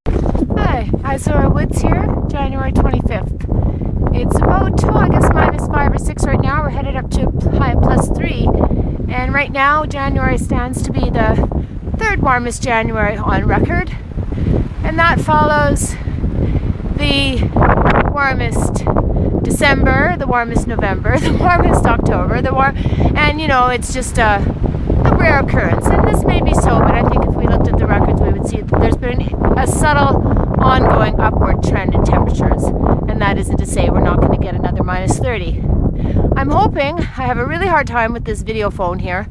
Hi, so our woods here, January 25th. It's about, I guess, -5 or 6 right now. We're headed up to high of +3. And right now, January stands to be the third warmest January on record. And that follows the warmest December, the warmest November, the warmest October, and you know, it's just a rare occurrence. And this may be so, but I think if we looked at the records, we would see that there's been a subtle ongoing upward trend in temperatures, and that isn't to say we're not going to get another -30. I'm hoping, I have a really hard time with this video phone here,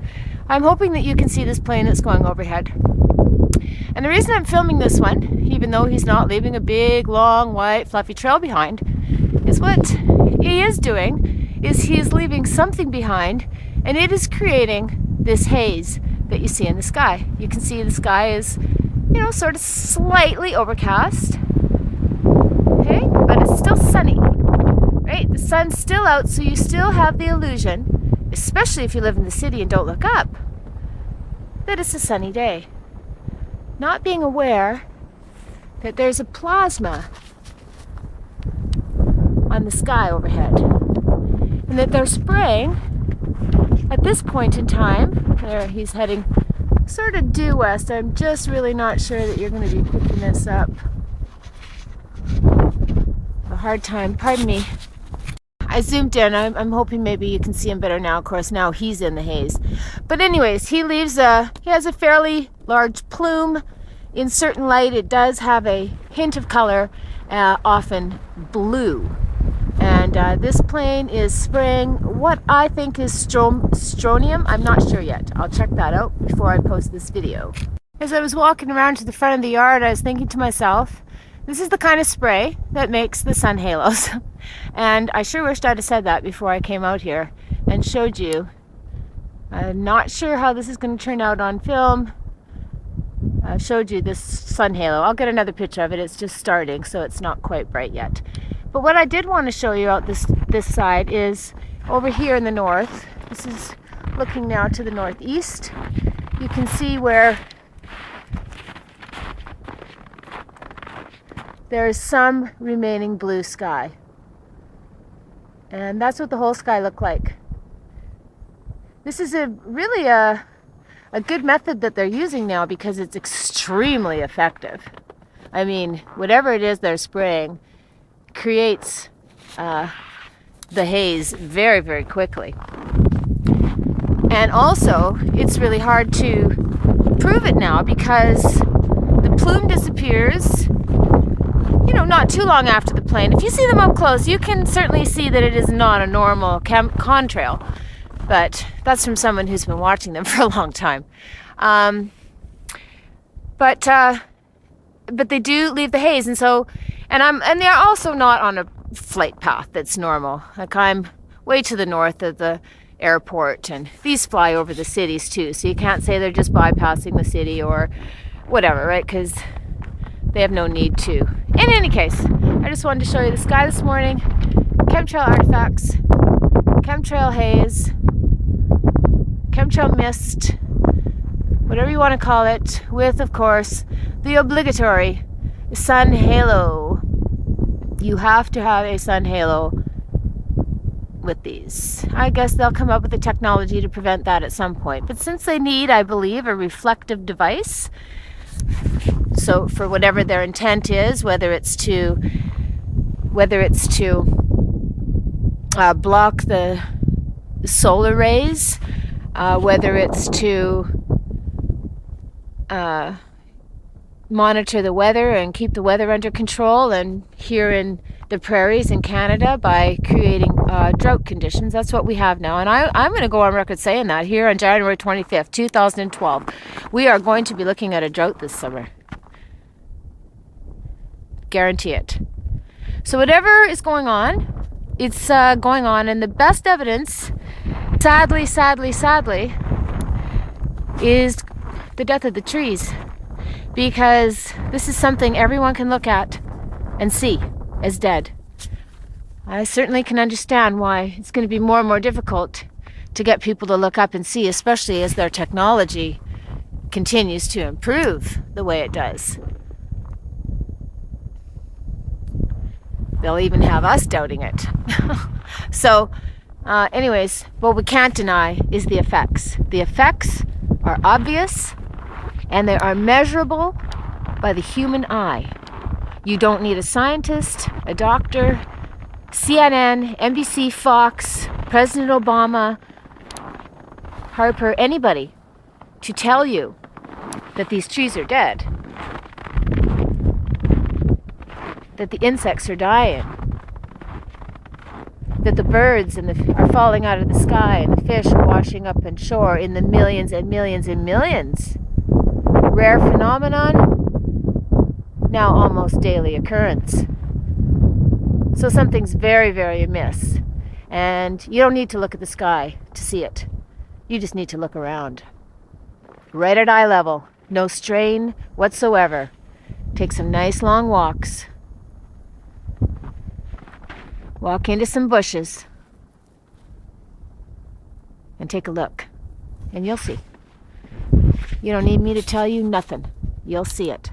I'm hoping that you can see this plane that's going overhead. And the reason I'm filming this one, even though he's not leaving a big, long, white, fluffy trail behind, is what he is doing is he is leaving something behind, and it is creating this haze that you see in the sky. You can see the sky is, you know, sort of slightly overcast, okay, but it's still sunny, right? The sun's still out, so you still have the illusion, especially if you live in the city and don't look up, that it's a sunny day. Not being aware that there's a plasma on the sky overhead, and that they're spraying at this point in time. There, he's heading sort of due west. I'm just really not sure that you're going to be picking this up. A hard time, pardon me. I zoomed in. I'm hoping maybe you can see him better now. Of course, now he's in the haze. But anyways, he has a fairly large plume. In certain light, it does have a hint of color, often blue. And this plane is spraying what I think is strontium. I'm not sure yet. I'll check that out before I post this video. As I was walking around to the front of the yard, I was thinking to myself, this is the kind of spray that makes the sun halos. And I sure wished I'd have said that before I came out here and showed you. I'm not sure how this is going to turn out on film. I showed you this sun halo. I'll get another picture of it. It's just starting, so it's not quite bright yet. But what I did want to show you out this side is over here in the north. This is looking now to the northeast. You can see where there is some remaining blue sky. And that's what the whole sky looked like. This is really a good method that they're using now because it's extremely effective. I mean, whatever it is they're spraying creates the haze very, very quickly. And also, it's really hard to prove it now because the plume disappears, you know, not too long after the plane. If you see them up close, you can certainly see that it is not a normal contrail. But that's from someone who's been watching them for a long time. But they do leave the haze, and so, and they're also not on a flight path that's normal. Like, I'm way to the north of the airport, and these fly over the cities too. So you can't say they're just bypassing the city or whatever, right? Because they have no need to. In any case, I just wanted to show you the sky this morning. Chemtrail artifacts, chemtrail haze, chemtrail mist, whatever you want to call it, with, of course, the obligatory sun halo. You have to have a sun halo with these. I guess they'll come up with the technology to prevent that at some point. But since they need, I believe, a reflective device, so for whatever their intent is, whether it's to block the solar rays, whether it's to monitor the weather and keep the weather under control, and here in the prairies in Canada by creating drought conditions. That's what we have now. And I'm going to go on record saying that here on January 25th, 2012, we are going to be looking at a drought this summer. Guarantee it. So whatever is going on, it's going on, and the best evidence, sadly, is the death of the trees, because this is something everyone can look at and see as dead. I certainly can understand why it's going to be more and more difficult to get people to look up and see, especially as their technology continues to improve the way it does. They'll even have us doubting it. So anyways, what we can't deny is the effects. The effects are obvious and they are measurable by the human eye. You don't need a scientist, a doctor, CNN, NBC, Fox, President Obama, Harper, anybody to tell you that these trees are dead, that the insects are dying, that the birds are falling out of the sky and the fish are washing up on shore in the millions and millions and millions. Rare phenomenon, now almost daily occurrence. So something's very, very amiss. And you don't need to look at the sky to see it. You just need to look around. Right at eye level, no strain whatsoever. Take some nice long walks. Walk into some bushes and take a look, and you'll see. You don't need me to tell you nothing. You'll see it.